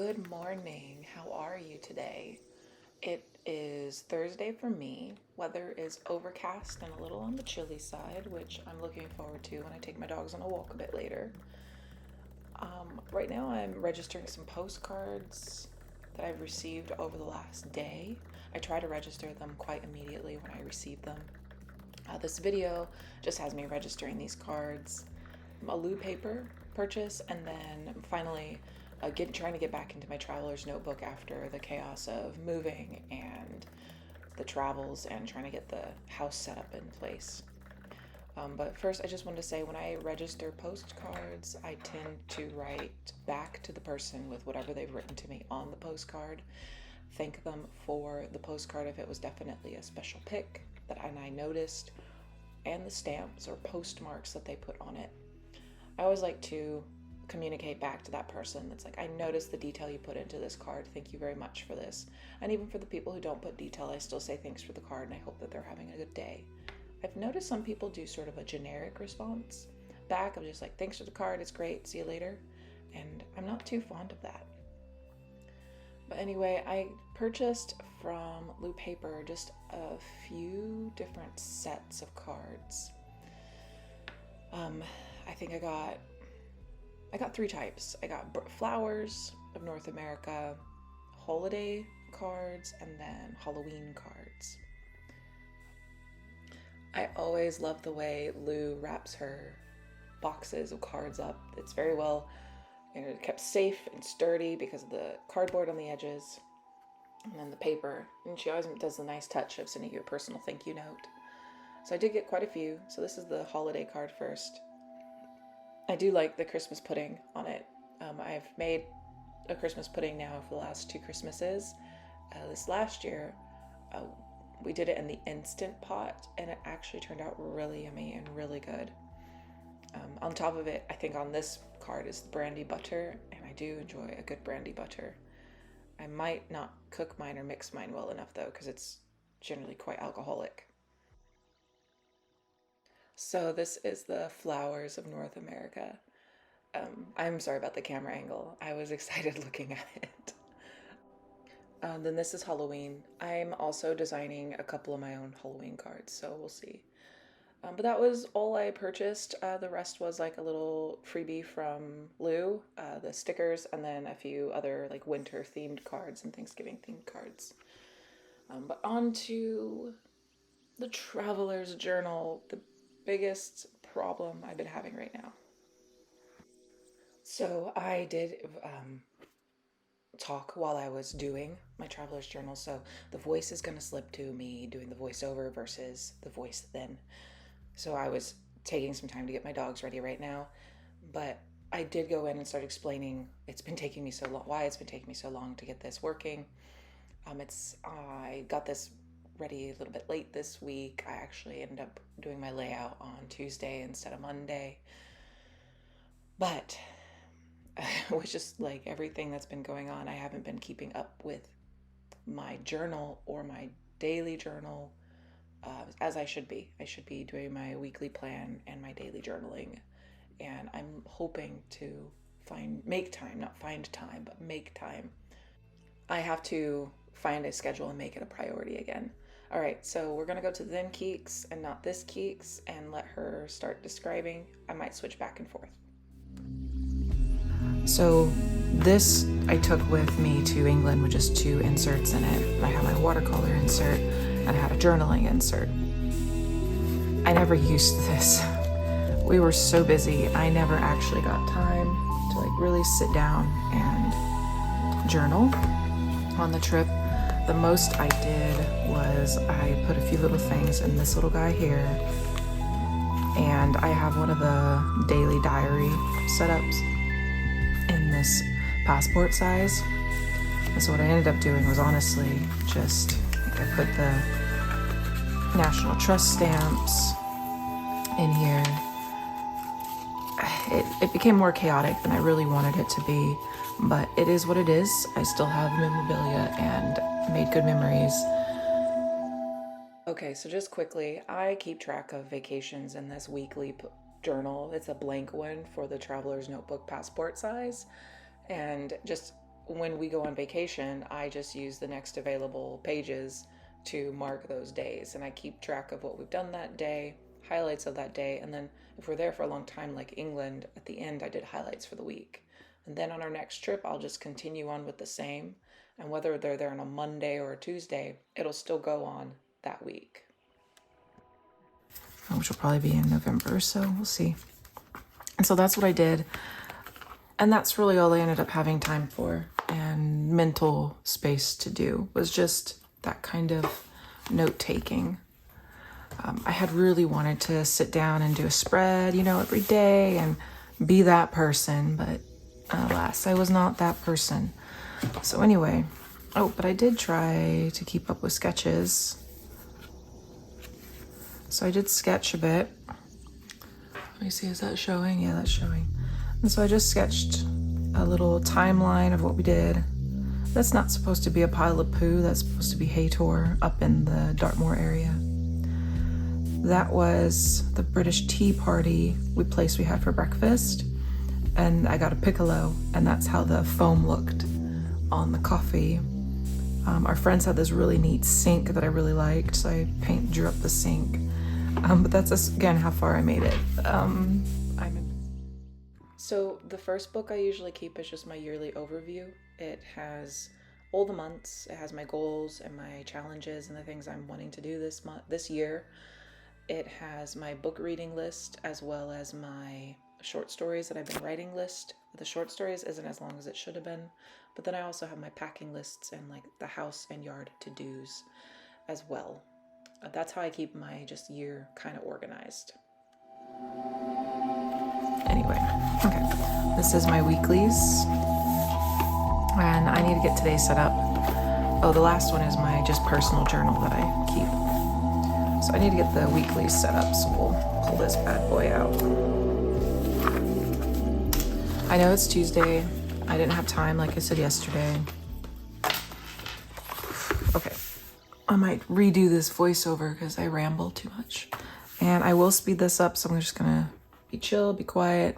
Good morning. How are you today? It is Thursday for me. Weather is overcast and a little on the chilly side, which I'm looking forward to when I take my dogs on a walk a bit later. Right now, I'm registering some postcards that I've received over the last day. I try to register them quite immediately when I receive them. This video just has me registering these cards, a LouPaper purchase, and then finally trying to get back into my traveler's notebook after the chaos of moving and the travels and trying to get the house set up in place. But first, I just wanted to say when I register postcards, I tend to write back to the person with whatever they've written to me on the postcard. Thank them for the postcard if it was definitely a special pick that I noticed, and the stamps or postmarks that they put on it. I always like to communicate back to that person that's like, I noticed the detail you put into this card. Thank you very much for this. And even for the people who don't put detail, I still say thanks for the card and I hope that they're having a good day. I've noticed some people do sort of a generic response back. I'm just like, thanks for the card, it's great, see you later. And I'm not too fond of that. But anyway, I purchased from LouPaper just a few different sets of cards. I think I got three types. I got flowers of North America, holiday cards, and then Halloween cards. I always love the way Lou wraps her boxes of cards up. It's very well, kept safe and sturdy because of the cardboard on the edges and then the paper. And she always does the nice touch of sending you a personal thank you note. So I did get quite a few. So this is the holiday card first. I do like the Christmas pudding on it. I've made a Christmas pudding now for the last 2 Christmases. This last year, we did it in the Instant Pot, and it actually turned out really yummy and really good. On top of it, I think on this card is brandy butter, and I do enjoy a good brandy butter. I might not cook mine or mix mine well enough though, because it's generally quite alcoholic. So this is the flowers of North America. I'm sorry about the camera angle. I was excited looking at it. Then this is Halloween. I'm also designing a couple of my own Halloween cards, so we'll see. But that was all I purchased. The rest was like a little freebie from Lou, the stickers, and then a few other like winter themed cards and Thanksgiving themed cards. But on to the Traveler's Journal, the biggest problem I've been having right now. So I did talk while I was doing my Traveler's Journal, so the voice is going to slip to me doing the voiceover versus the voice then. So I was taking some time to get my dogs ready right now, but I did go in and start explaining why it's been taking me so long to get this working. I got this ready a little bit late this week. I actually ended up doing my layout on Tuesday instead of Monday. But with just like everything that's been going on, I haven't been keeping up with my journal or my daily journal as I should be. I should be doing my weekly plan and my daily journaling. And I'm hoping to make time. I have to find a schedule and make it a priority again. All right, so we're gonna go to them Keeks and not this Keeks and let her start describing. I might switch back and forth. So this I took with me to England with just 2 inserts in it. I had my watercolor insert and I had a journaling insert. I never used this. We were so busy, I never actually got time to like really sit down and journal on the trip. The most I did was I put a few little things in this little guy here, and I have one of the daily diary setups in this passport size. And so what I ended up doing was honestly just, I put the National Trust stamps in here. It became more chaotic than I really wanted it to be, but it is what it is. I still have memorabilia and made good memories. Okay, so just quickly, I keep track of vacations in this weekly journal. It's a blank one for the Traveler's Notebook passport size, and just when we go on vacation, I just use the next available pages to mark those days, and I keep track of what we've done that day, highlights of that day, and then if we're there for a long time like England, at the end I did highlights for the week. And then on our next trip, I'll just continue on with the same, and whether they're there on a Monday or a Tuesday, it'll still go on that week. Which will probably be in November, so we'll see. And so that's what I did. And that's really all I ended up having time for and mental space to do, was just that kind of note taking. I had really wanted to sit down and do a spread, every day and be that person, but alas, I was not that person. So anyway, but I did try to keep up with sketches. So I did sketch a bit. Let me see, is that showing? Yeah, that's showing. And so I just sketched a little timeline of what we did. That's not supposed to be a pile of poo, that's supposed to be Hator up in the Dartmoor area. That was the British Tea Party place we had for breakfast. And I got a piccolo, and that's how the foam looked on the coffee. Our friends had this really neat sink that I really liked, so I drew up the sink. But that's, again, how far I made it. So the first book I usually keep is just my yearly overview. It has all the months, it has my goals and my challenges and the things I'm wanting to do this year. It has my book reading list as well as my short stories that I've been writing list. The short stories isn't as long as it should have been, but then I also have my packing lists and like the house and yard to-dos as well. That's how I keep my just year kind of organized. Anyway, okay, this is my weeklies, and I need to get today set up. Oh, the last one is my just personal journal that I keep. So I need to get the weeklies set up, so we'll pull this bad boy out. I know it's Tuesday. I didn't have time, like I said yesterday. Okay, I might redo this voiceover because I ramble too much. And I will speed this up, so I'm just gonna be chill, be quiet.